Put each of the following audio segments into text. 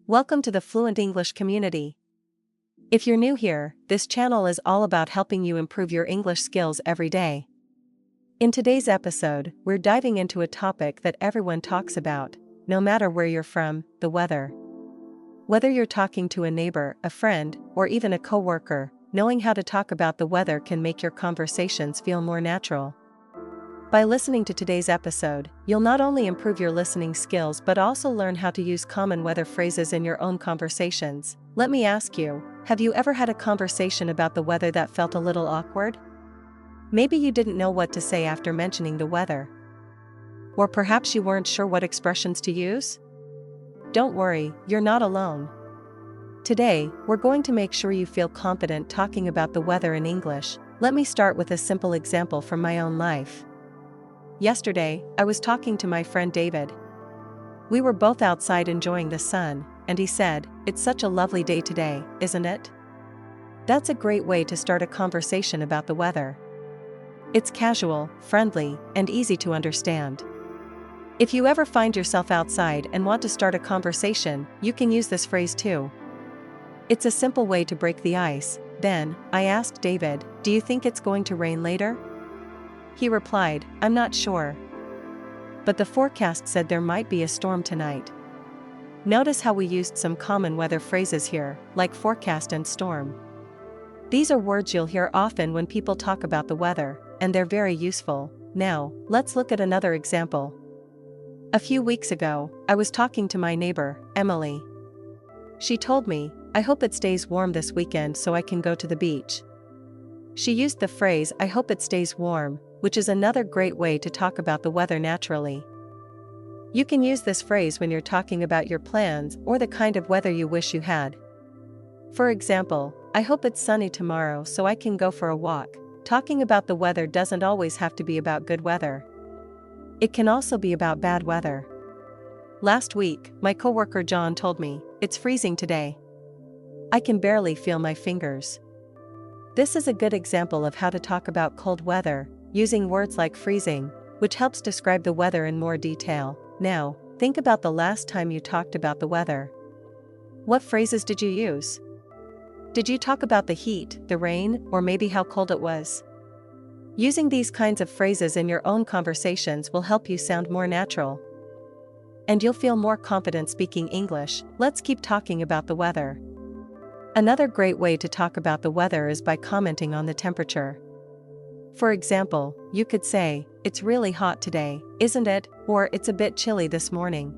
Welcome to the Fluent English community. If you're new here, this channel is all about helping you improve your English skills every day. In today's episode, we're diving into a topic that everyone talks about, no matter where you're from, the weather. Whether you're talking to a neighbor, a friend, or even a coworker, knowing how to talk about the weather can make your conversations feel more natural. By listening to today's episode, you'll not only improve your listening skills but also learn how to use common weather phrases in your own conversations. Let me ask you, have you ever had a conversation about the weather that felt a little awkward? Maybe you didn't know what to say after mentioning the weather. Or perhaps you weren't sure what expressions to use? Don't worry, you're not alone. Today, we're going to make sure you feel confident talking about the weather in English. Let me start with a simple example from my own life. Yesterday, I was talking to my friend David. We were both outside enjoying the sun, and he said, "It's such a lovely day today, isn't it?" That's a great way to start a conversation about the weather. It's casual, friendly, and easy to understand. If you ever find yourself outside and want to start a conversation, you can use this phrase too. It's a simple way to break the ice. Then, I asked David, "Do you think it's going to rain later?" He replied, "I'm not sure. But the forecast said there might be a storm tonight." Notice how we used some common weather phrases here, like forecast and storm. These are words you'll hear often when people talk about the weather, and they're very useful. Now, let's look at another example. A few weeks ago, I was talking to my neighbor, Emily. She told me, "I hope it stays warm this weekend so I can go to the beach." She used the phrase, "I hope it stays warm," which is another great way to talk about the weather naturally. You can use this phrase when you're talking about your plans or the kind of weather you wish you had. For example, "I hope it's sunny tomorrow so I can go for a walk." Talking about the weather doesn't always have to be about good weather. It can also be about bad weather. Last week, my coworker John told me, "It's freezing today. I can barely feel my fingers." This is a good example of how to talk about cold weather, using words like freezing, which helps describe the weather in more detail. Now, think about the last time you talked about the weather. What phrases did you use? Did you talk about the heat, the rain, or maybe how cold it was? Using these kinds of phrases in your own conversations will help you sound more natural. And you'll feel more confident speaking English. Let's keep talking about the weather. Another great way to talk about the weather is by commenting on the temperature. For example, you could say, "It's really hot today, isn't it?" Or "It's a bit chilly this morning."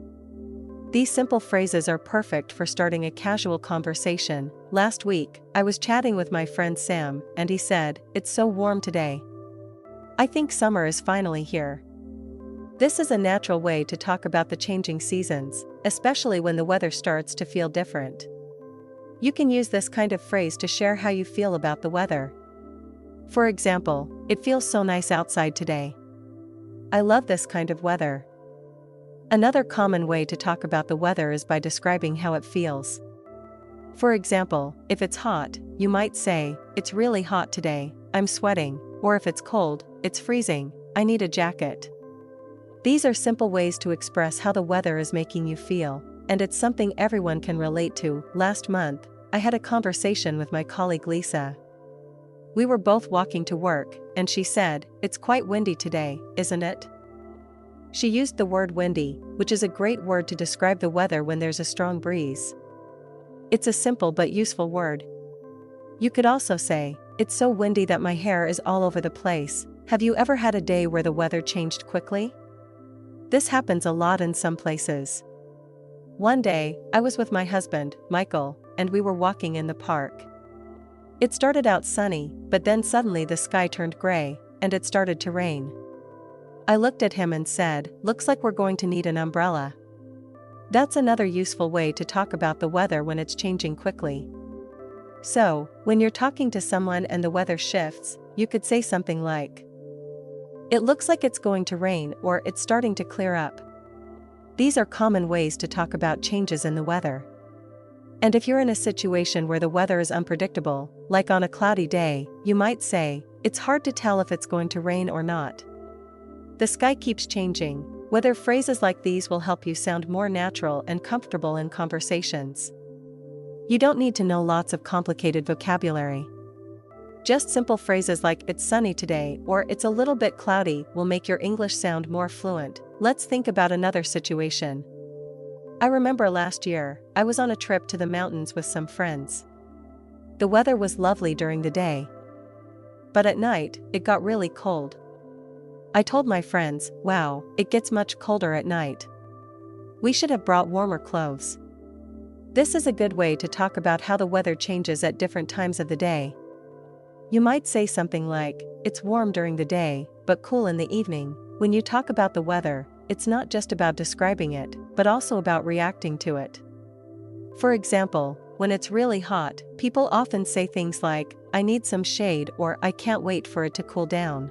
These simple phrases are perfect for starting a casual conversation. Last week, I was chatting with my friend Sam, and he said, "It's so warm today. I think summer is finally here." This is a natural way to talk about the changing seasons, especially when the weather starts to feel different. You can use this kind of phrase to share how you feel about the weather. For example, "It feels so nice outside today. I love this kind of weather." Another common way to talk about the weather is by describing how it feels. For example, if it's hot, you might say, "It's really hot today, I'm sweating," or if it's cold, "It's freezing, I need a jacket." These are simple ways to express how the weather is making you feel, and it's something everyone can relate to. Last month, I had a conversation with my colleague Lisa. We were both walking to work, and she said, "It's quite windy today, isn't it?" She used the word windy, which is a great word to describe the weather when there's a strong breeze. It's a simple but useful word. You could also say, "It's so windy that my hair is all over the place." Have you ever had a day where the weather changed quickly? This happens a lot in some places. One day, I was with my husband, Michael, and we were walking in the park. It started out sunny, but then suddenly the sky turned gray, and it started to rain. I looked at him and said, "Looks like we're going to need an umbrella." That's another useful way to talk about the weather when it's changing quickly. So, when you're talking to someone and the weather shifts, you could say something like, "It looks like it's going to rain," or "It's starting to clear up." These are common ways to talk about changes in the weather. And if you're in a situation where the weather is unpredictable, like on a cloudy day, you might say, "It's hard to tell if it's going to rain or not. The sky keeps changing." Whether phrases like these will help you sound more natural and comfortable in conversations. You don't need to know lots of complicated vocabulary. Just simple phrases like "it's sunny today" or "it's a little bit cloudy" will make your English sound more fluent. Let's think about another situation. I remember last year, I was on a trip to the mountains with some friends. The weather was lovely during the day. But at night, it got really cold. I told my friends, "Wow, it gets much colder at night. We should have brought warmer clothes." This is a good way to talk about how the weather changes at different times of the day. You might say something like, "It's warm during the day, but cool in the evening." When you talk about the weather, it's not just about describing it, but also about reacting to it. For example, when it's really hot, people often say things like, "I need some shade" or "I can't wait for it to cool down."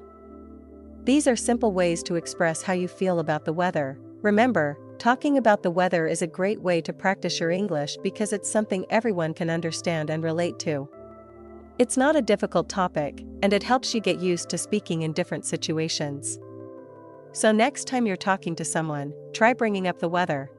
These are simple ways to express how you feel about the weather. Remember, talking about the weather is a great way to practice your English because it's something everyone can understand and relate to. It's not a difficult topic, and it helps you get used to speaking in different situations. So next time you're talking to someone, try bringing up the weather.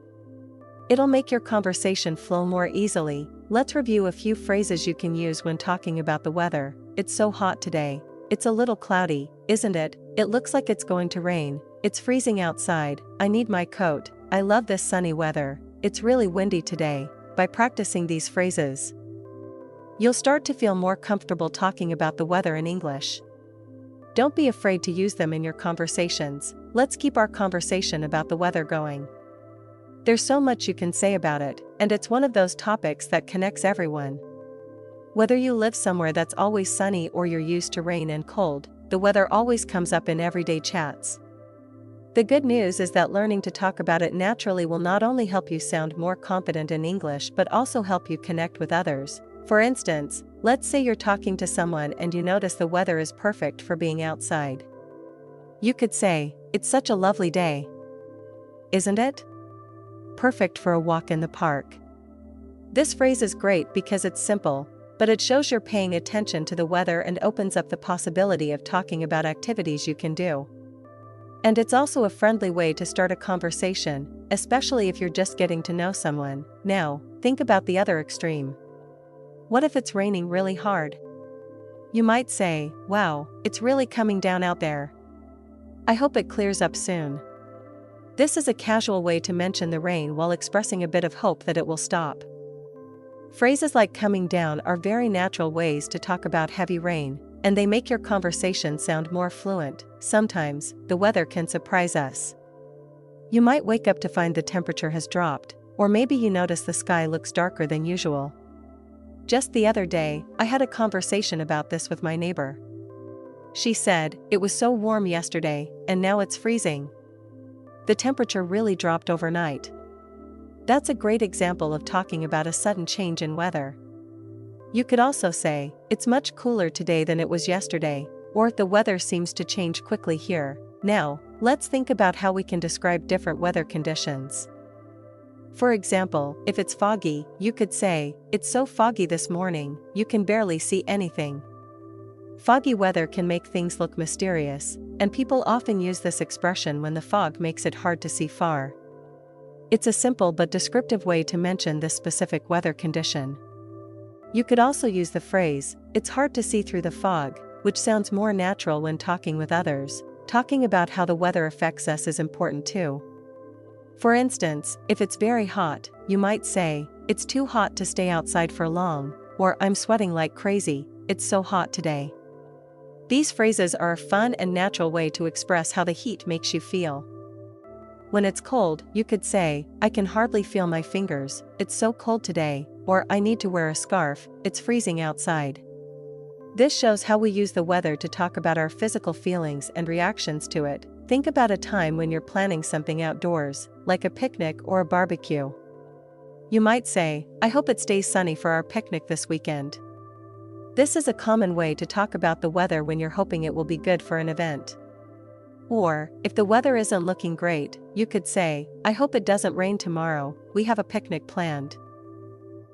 It'll make your conversation flow more easily. Let's review a few phrases you can use when talking about the weather. "It's so hot today." "It's a little cloudy, isn't it?" "It looks like it's going to rain." "It's freezing outside." "I need my coat." "I love this sunny weather." "It's really windy today." By practicing these phrases, you'll start to feel more comfortable talking about the weather in English. Don't be afraid to use them in your conversations. Let's keep our conversation about the weather going. There's so much you can say about it, and it's one of those topics that connects everyone. Whether you live somewhere that's always sunny or you're used to rain and cold, the weather always comes up in everyday chats. The good news is that learning to talk about it naturally will not only help you sound more confident in English but also help you connect with others. For instance, let's say you're talking to someone and you notice the weather is perfect for being outside. You could say, "It's such a lovely day, isn't it? Perfect for a walk in the park." This phrase is great because it's simple, but it shows you're paying attention to the weather and opens up the possibility of talking about activities you can do. And it's also a friendly way to start a conversation, especially if you're just getting to know someone. Now, think about the other extreme. What if it's raining really hard? You might say, "Wow, it's really coming down out there. I hope it clears up soon." This is a casual way to mention the rain while expressing a bit of hope that it will stop. Phrases like "coming down" are very natural ways to talk about heavy rain, and they make your conversation sound more fluent. Sometimes, the weather can surprise us. You might wake up to find the temperature has dropped, or maybe you notice the sky looks darker than usual. Just the other day, I had a conversation about this with my neighbor. She said, "It was so warm yesterday, and now it's freezing. The temperature really dropped overnight." That's a great example of talking about a sudden change in weather. You could also say, "It's much cooler today than it was yesterday," or "The weather seems to change quickly here." Now, let's think about how we can describe different weather conditions. For example, if it's foggy, you could say, "It's so foggy this morning, you can barely see anything." Foggy weather can make things look mysterious, and people often use this expression when the fog makes it hard to see far. It's a simple but descriptive way to mention this specific weather condition. You could also use the phrase, "It's hard to see through the fog," which sounds more natural when talking with others. Talking about how the weather affects us is important too. For instance, if it's very hot, you might say, "It's too hot to stay outside for long," or "I'm sweating like crazy, it's so hot today." These phrases are a fun and natural way to express how the heat makes you feel. When it's cold, you could say, "I can hardly feel my fingers, it's so cold today," or "I need to wear a scarf, it's freezing outside." This shows how we use the weather to talk about our physical feelings and reactions to it. Think about a time when you're planning something outdoors, like a picnic or a barbecue. You might say, "I hope it stays sunny for our picnic this weekend." This is a common way to talk about the weather when you're hoping it will be good for an event. Or, if the weather isn't looking great, you could say, "I hope it doesn't rain tomorrow, we have a picnic planned."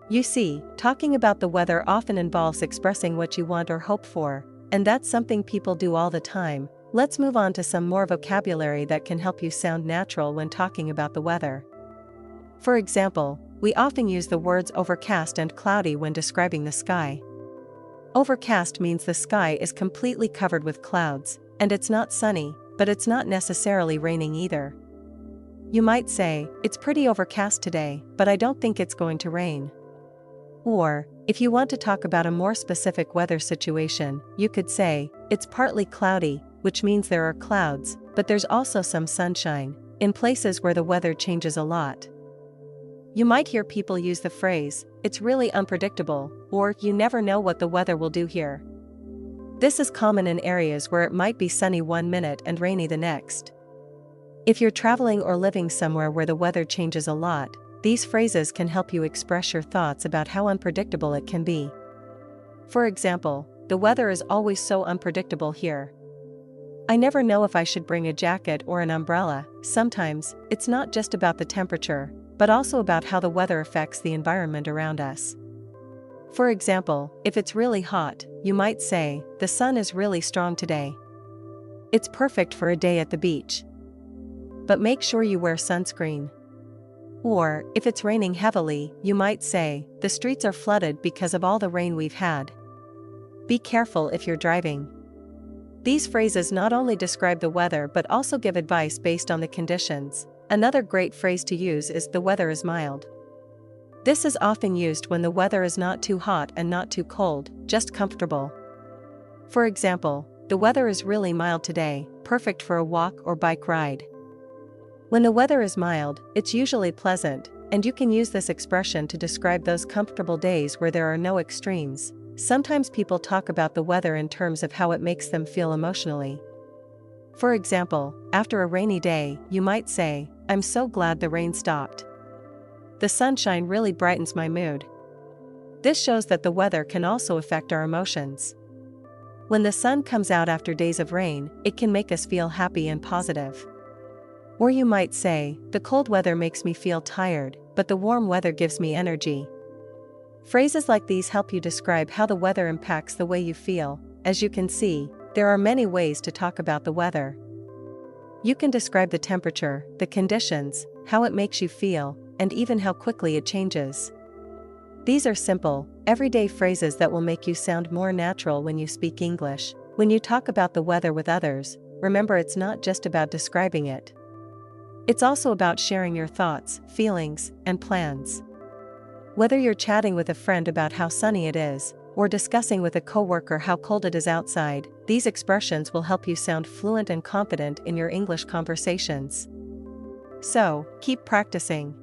You see, talking about the weather often involves expressing what you want or hope for, and that's something people do all the time. Let's move on to some more vocabulary that can help you sound natural when talking about the weather. For example, we often use the words overcast and cloudy when describing the sky. Overcast means the sky is completely covered with clouds, and it's not sunny, but it's not necessarily raining either. You might say, "It's pretty overcast today, but I don't think it's going to rain." Or, if you want to talk about a more specific weather situation, you could say, "It's partly cloudy," which means there are clouds, but there's also some sunshine, in places where the weather changes a lot. You might hear people use the phrase, "It's really unpredictable," or "You never know what the weather will do here." This is common in areas where it might be sunny one minute and rainy the next. If you're traveling or living somewhere where the weather changes a lot, these phrases can help you express your thoughts about how unpredictable it can be. For example, "The weather is always so unpredictable here. I never know if I should bring a jacket or an umbrella." Sometimes, it's not just about the temperature, but also about how the weather affects the environment around us. For example, if it's really hot, you might say, "The sun is really strong today. It's perfect for a day at the beach. But make sure you wear sunscreen." Or, if it's raining heavily, you might say, "The streets are flooded because of all the rain we've had. Be careful if you're driving." These phrases not only describe the weather but also give advice based on the conditions. Another great phrase to use is "the weather is mild." This is often used when the weather is not too hot and not too cold, just comfortable. For example, "The weather is really mild today, perfect for a walk or bike ride." When the weather is mild, it's usually pleasant, and you can use this expression to describe those comfortable days where there are no extremes. Sometimes people talk about the weather in terms of how it makes them feel emotionally. For example, after a rainy day, you might say, "I'm so glad the rain stopped. The sunshine really brightens my mood." This shows that the weather can also affect our emotions. When the sun comes out after days of rain, it can make us feel happy and positive. Or you might say, "The cold weather makes me feel tired, but the warm weather gives me energy." Phrases like these help you describe how the weather impacts the way you feel. As you can see, there are many ways to talk about the weather. You can describe the temperature, the conditions, how it makes you feel, and even how quickly it changes. These are simple, everyday phrases that will make you sound more natural when you speak English. When you talk about the weather with others, remember it's not just about describing it. It's also about sharing your thoughts, feelings, and plans. Whether you're chatting with a friend about how sunny it is, or discussing with a coworker how cold it is outside, these expressions will help you sound fluent and confident in your English conversations. So, keep practicing.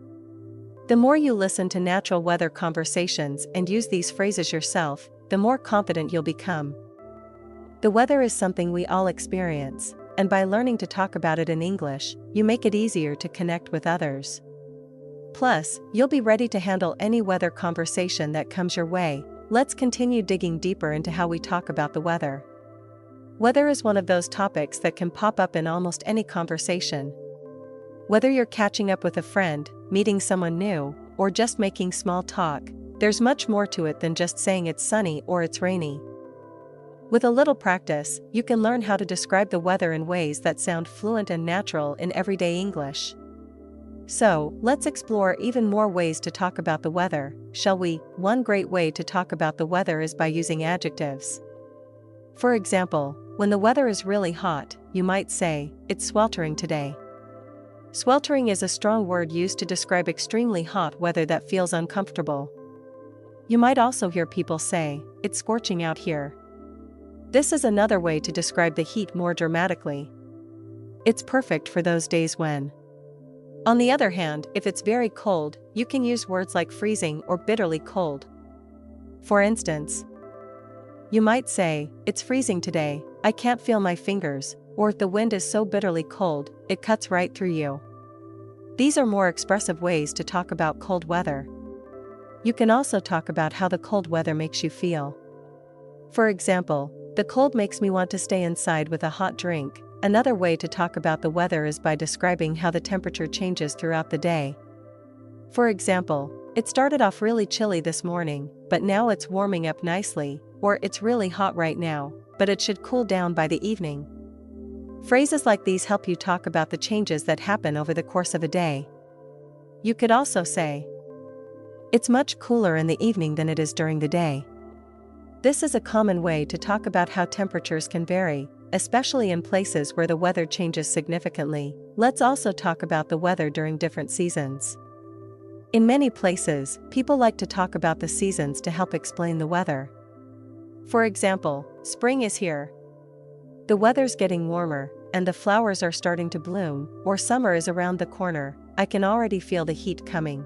The more you listen to natural weather conversations and use these phrases yourself, the more confident you'll become. The weather is something we all experience, and by learning to talk about it in English, you make it easier to connect with others. Plus, you'll be ready to handle any weather conversation that comes your way. Let's continue digging deeper into how we talk about the weather. Weather is one of those topics that can pop up in almost any conversation. Whether you're catching up with a friend, meeting someone new, or just making small talk, there's much more to it than just saying it's sunny or it's rainy. With a little practice, you can learn how to describe the weather in ways that sound fluent and natural in everyday English. So, let's explore even more ways to talk about the weather, shall we? One great way to talk about the weather is by using adjectives. For example, when the weather is really hot, you might say, "It's sweltering today." Sweltering is a strong word used to describe extremely hot weather that feels uncomfortable. You might also hear people say, "It's scorching out here." This is another way to describe the heat more dramatically. It's perfect for those days when. On the other hand, if it's very cold, you can use words like freezing or bitterly cold. For instance, you might say, "It's freezing today, I can't feel my fingers," or "The wind is so bitterly cold, it cuts right through you." These are more expressive ways to talk about cold weather. You can also talk about how the cold weather makes you feel. For example, "The cold makes me want to stay inside with a hot drink." Another way to talk about the weather is by describing how the temperature changes throughout the day. For example, "It started off really chilly this morning, but now it's warming up nicely," or "It's really hot right now, but it should cool down by the evening." Phrases like these help you talk about the changes that happen over the course of a day. You could also say, "It's much cooler in the evening than it is during the day." This is a common way to talk about how temperatures can vary, especially in places where the weather changes significantly. Let's also talk about the weather during different seasons. In many places, people like to talk about the seasons to help explain the weather. For example, spring is here. The weather's getting warmer, and the flowers are starting to bloom, or summer is around the corner. I can already feel the heat coming.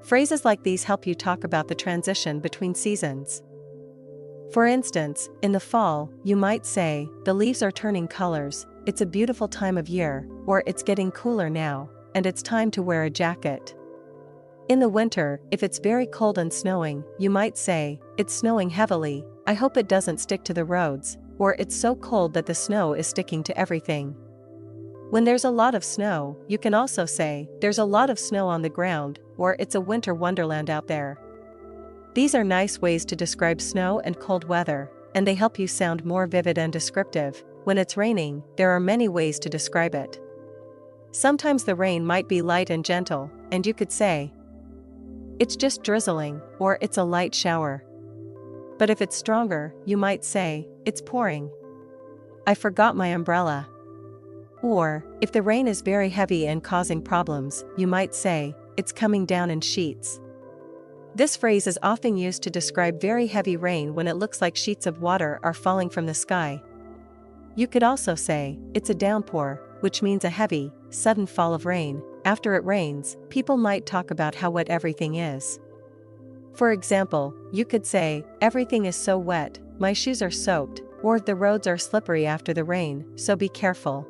Phrases like these help you talk about the transition between seasons. For instance, in the fall, you might say, "The leaves are turning colors, it's a beautiful time of year," or "It's getting cooler now, and it's time to wear a jacket." In the winter, if it's very cold and snowing, you might say, "It's snowing heavily, I hope it doesn't stick to the roads," or "It's so cold that the snow is sticking to everything." When there's a lot of snow, you can also say, "There's a lot of snow on the ground," or "It's a winter wonderland out there." These are nice ways to describe snow and cold weather, and they help you sound more vivid and descriptive. When it's raining, there are many ways to describe it. Sometimes the rain might be light and gentle, and you could say, "It's just drizzling," or "It's a light shower." But if it's stronger, you might say, "It's pouring. I forgot my umbrella." Or, if the rain is very heavy and causing problems, you might say, "It's coming down in sheets." This phrase is often used to describe very heavy rain when it looks like sheets of water are falling from the sky. You could also say, "It's a downpour," which means a heavy, sudden fall of rain. After it rains, people might talk about how wet everything is. For example, you could say, "Everything is so wet, my shoes are soaked," or "The roads are slippery after the rain, so be careful."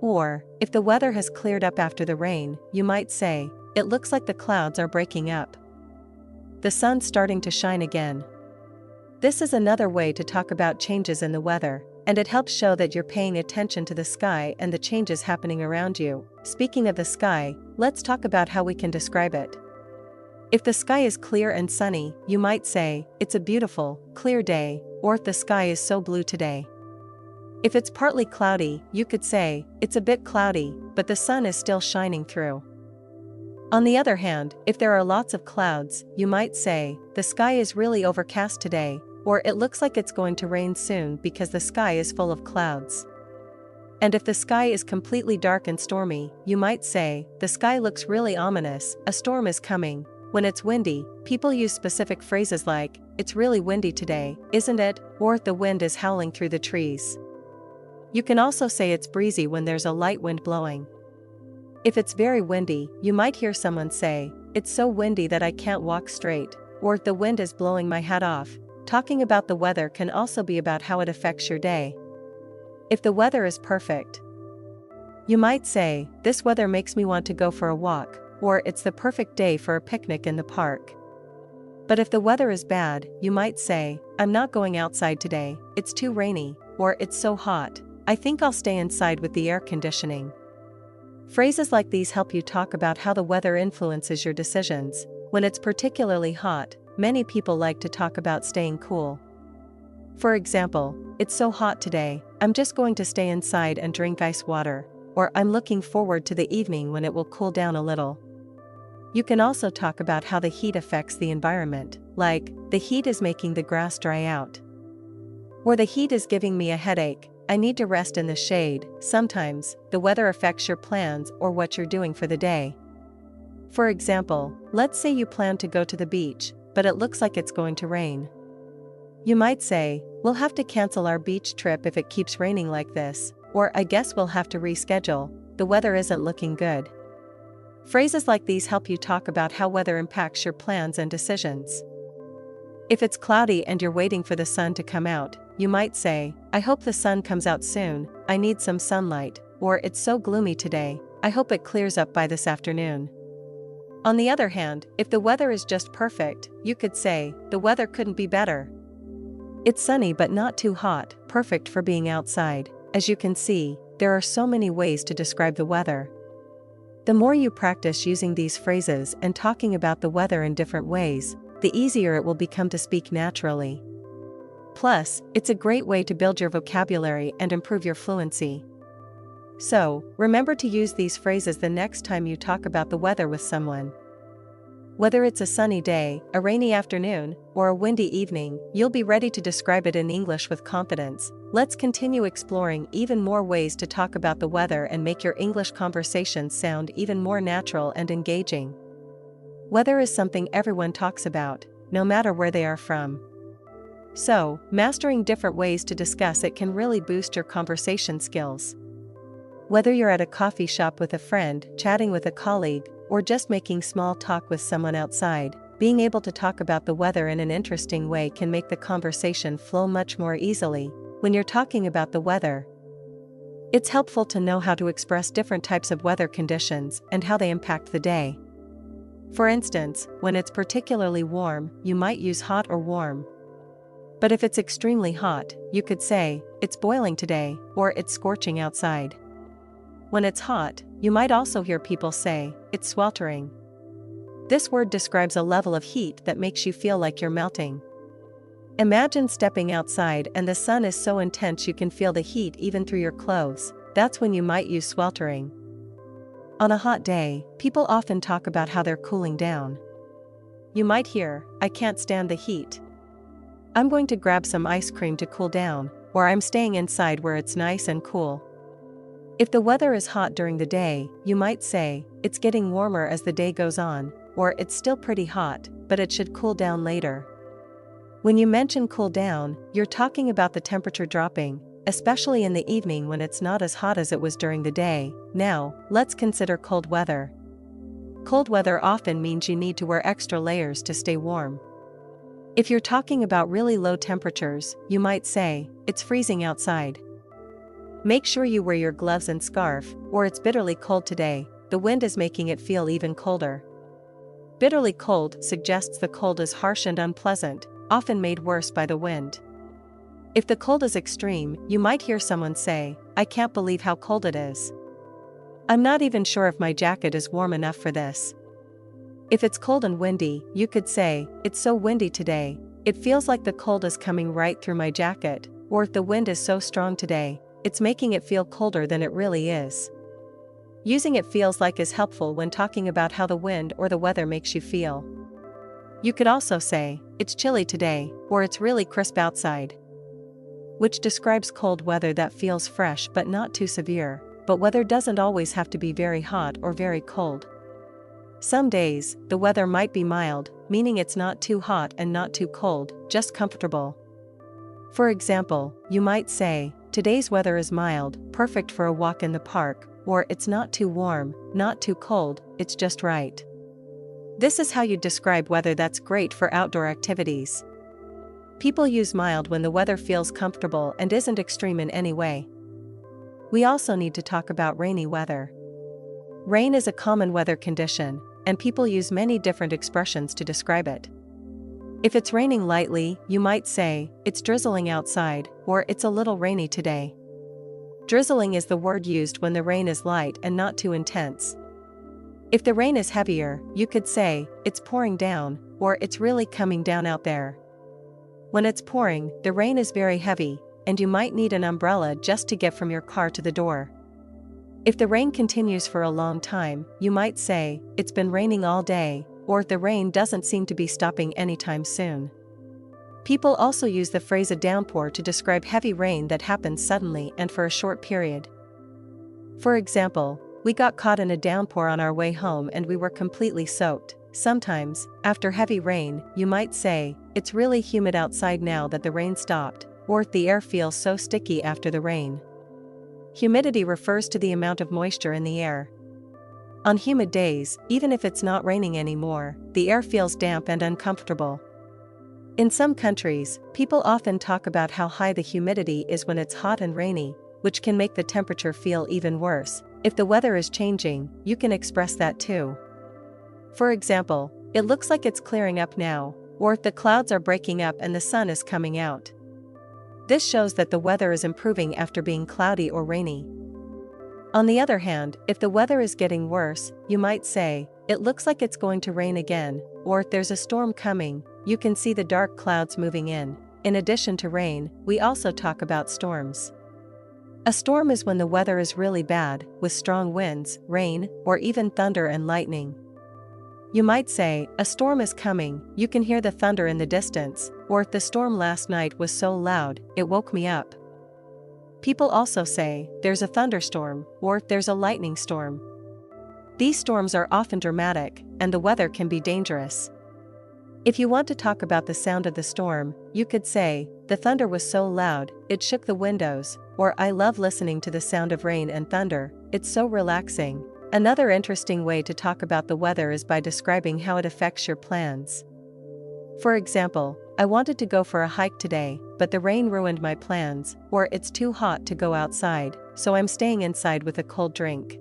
Or, if the weather has cleared up after the rain, you might say, "It looks like the clouds are breaking up. The sun's starting to shine again." This is another way to talk about changes in the weather, and it helps show that you're paying attention to the sky and the changes happening around you. Speaking of the sky, let's talk about how we can describe it. If the sky is clear and sunny, you might say, "It's a beautiful, clear day," or "The sky is so blue today." If it's partly cloudy, you could say, "It's a bit cloudy, but the sun is still shining through." On the other hand, if there are lots of clouds, you might say, "The sky is really overcast today," or "It looks like it's going to rain soon because the sky is full of clouds." And if the sky is completely dark and stormy, you might say, "The sky looks really ominous, a storm is coming." When it's windy, people use specific phrases like, "It's really windy today, isn't it?" or "The wind is howling through the trees." You can also say it's breezy when there's a light wind blowing. If it's very windy, you might hear someone say, "It's so windy that I can't walk straight," or "The wind is blowing my hat off." Talking about the weather can also be about how it affects your day. If the weather is perfect, you might say, "This weather makes me want to go for a walk," or "It's the perfect day for a picnic in the park." But if the weather is bad, you might say, "I'm not going outside today, it's too rainy," or "It's so hot, I think I'll stay inside with the air conditioning." Phrases like these help you talk about how the weather influences your decisions. When it's particularly hot, many people like to talk about staying cool. For example, "It's so hot today, I'm just going to stay inside and drink ice water," or "I'm looking forward to the evening when it will cool down a little." You can also talk about how the heat affects the environment, like, "The heat is making the grass dry out," or "The heat is giving me a headache, I need to rest in the shade." Sometimes, the weather affects your plans or what you're doing for the day. For example, let's say you plan to go to the beach, but it looks like it's going to rain. You might say, "We'll have to cancel our beach trip if it keeps raining like this," or "I guess we'll have to reschedule, the weather isn't looking good." Phrases like these help you talk about how weather impacts your plans and decisions. If it's cloudy and you're waiting for the sun to come out, you might say, "I hope the sun comes out soon, I need some sunlight," or "It's so gloomy today, I hope it clears up by this afternoon." On the other hand, if the weather is just perfect, you could say, "The weather couldn't be better. It's sunny but not too hot, perfect for being outside." As you can see, there are so many ways to describe the weather. The more you practice using these phrases and talking about the weather in different ways, the easier it will become to speak naturally. Plus, it's a great way to build your vocabulary and improve your fluency. So, remember to use these phrases the next time you talk about the weather with someone. Whether it's a sunny day, a rainy afternoon, or a windy evening, you'll be ready to describe it in English with confidence. Let's continue exploring even more ways to talk about the weather and make your English conversations sound even more natural and engaging. Weather is something everyone talks about, no matter where they are from. So, mastering different ways to discuss it can really boost your conversation skills. Whether you're at a coffee shop with a friend, chatting with a colleague, or just making small talk with someone outside, being able to talk about the weather in an interesting way can make the conversation flow much more easily. When you're talking about the weather, it's helpful to know how to express different types of weather conditions and how they impact the day. For instance, when it's particularly warm, you might use hot or warm. But if it's extremely hot, you could say, "It's boiling today," or "It's scorching outside." When it's hot, you might also hear people say, "It's sweltering." This word describes a level of heat that makes you feel like you're melting. Imagine stepping outside and the sun is so intense you can feel the heat even through your clothes. That's when you might use sweltering. On a hot day, people often talk about how they're cooling down. You might hear, "I can't stand the heat. I'm going to grab some ice cream to cool down," or "I'm staying inside where it's nice and cool." If the weather is hot during the day, you might say, "It's getting warmer as the day goes on," or "It's still pretty hot, but it should cool down later." When you mention cool down, you're talking about the temperature dropping, especially in the evening when it's not as hot as it was during the day. Now, let's consider cold weather. Cold weather often means you need to wear extra layers to stay warm. If you're talking about really low temperatures, you might say, "It's freezing outside. Make sure you wear your gloves and scarf," or "It's bitterly cold today. The wind is making it feel even colder." Bitterly cold suggests the cold is harsh and unpleasant, often made worse by the wind. If the cold is extreme, you might hear someone say, "I can't believe how cold it is. I'm not even sure if my jacket is warm enough for this." If it's cold and windy, you could say, "It's so windy today. It feels like the cold is coming right through my jacket," or "If the wind is so strong today, it's making it feel colder than it really is." Using "it feels like" is helpful when talking about how the wind or the weather makes you feel. You could also say, "It's chilly today," or "It's really crisp outside," which describes cold weather that feels fresh but not too severe. But weather doesn't always have to be very hot or very cold. Some days, the weather might be mild, meaning it's not too hot and not too cold, just comfortable. For example, you might say, "Today's weather is mild, perfect for a walk in the park," or "It's not too warm, not too cold, it's just right." This is how you describe weather that's great for outdoor activities. People use mild when the weather feels comfortable and isn't extreme in any way. We also need to talk about rainy weather. Rain is a common weather condition, and people use many different expressions to describe it. If it's raining lightly, you might say, "It's drizzling outside," or "It's a little rainy today." Drizzling is the word used when the rain is light and not too intense. If the rain is heavier, you could say, "It's pouring down," or "It's really coming down out there." When it's pouring, the rain is very heavy, and you might need an umbrella just to get from your car to the door. If the rain continues for a long time, you might say, "It's been raining all day," or "The rain doesn't seem to be stopping anytime soon." People also use the phrase "a downpour" to describe heavy rain that happens suddenly and for a short period. For example, "We got caught in a downpour on our way home and we were completely soaked." Sometimes, after heavy rain, you might say, "It's really humid outside now that the rain stopped," or "The air feels so sticky after the rain." Humidity refers to the amount of moisture in the air. On humid days, even if it's not raining anymore, the air feels damp and uncomfortable. In some countries, people often talk about how high the humidity is when it's hot and rainy, which can make the temperature feel even worse. If the weather is changing, you can express that too. For example, "It looks like it's clearing up now," or "The clouds are breaking up and the sun is coming out." This shows that the weather is improving after being cloudy or rainy. On the other hand, if the weather is getting worse, you might say, "It looks like it's going to rain again," or "There's a storm coming, you can see the dark clouds moving in." in addition to rain, we also talk about storms. A storm is when the weather is really bad, with strong winds, rain, or even thunder and lightning. You might say, "A storm is coming, you can hear the thunder in the distance," or "The storm last night was so loud, it woke me up." People also say, "There's a thunderstorm," or "There's a lightning storm." These storms are often dramatic, and the weather can be dangerous. If you want to talk about the sound of the storm, you could say, "The thunder was so loud, it shook the windows," or "I love listening to the sound of rain and thunder, it's so relaxing." Another interesting way to talk about the weather is by describing how it affects your plans. For example, "I wanted to go for a hike today, but the rain ruined my plans," or "It's too hot to go outside, so I'm staying inside with a cold drink."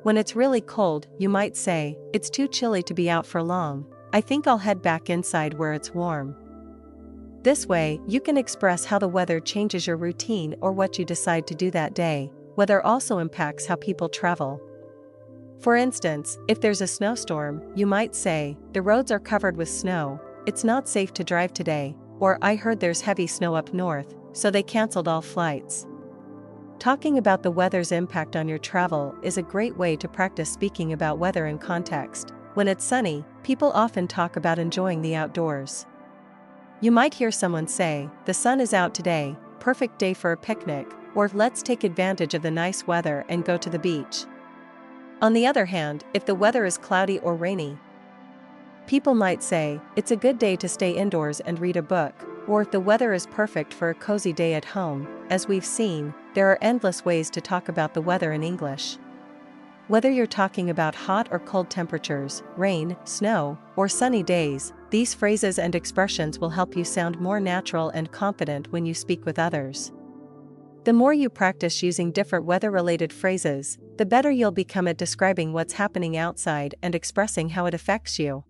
When it's really cold, you might say, "It's too chilly to be out for long, I think I'll head back inside where it's warm." This way, you can express how the weather changes your routine or what you decide to do that day. Weather also impacts how people travel. For instance, if there's a snowstorm, you might say, "The roads are covered with snow, it's not safe to drive today," or "I heard there's heavy snow up north, so they canceled all flights." Talking about the weather's impact on your travel is a great way to practice speaking about weather in context. When it's sunny, people often talk about enjoying the outdoors. You might hear someone say, "The sun is out today, perfect day for a picnic," or "Let's take advantage of the nice weather and go to the beach." On the other hand, if the weather is cloudy or rainy, people might say, "It's a good day to stay indoors and read a book," or "The weather is perfect for a cozy day at home." As we've seen, there are endless ways to talk about the weather in English. Whether you're talking about hot or cold temperatures, rain, snow, or sunny days, these phrases and expressions will help you sound more natural and confident when you speak with others. The more you practice using different weather-related phrases, the better you'll become at describing what's happening outside and expressing how it affects you.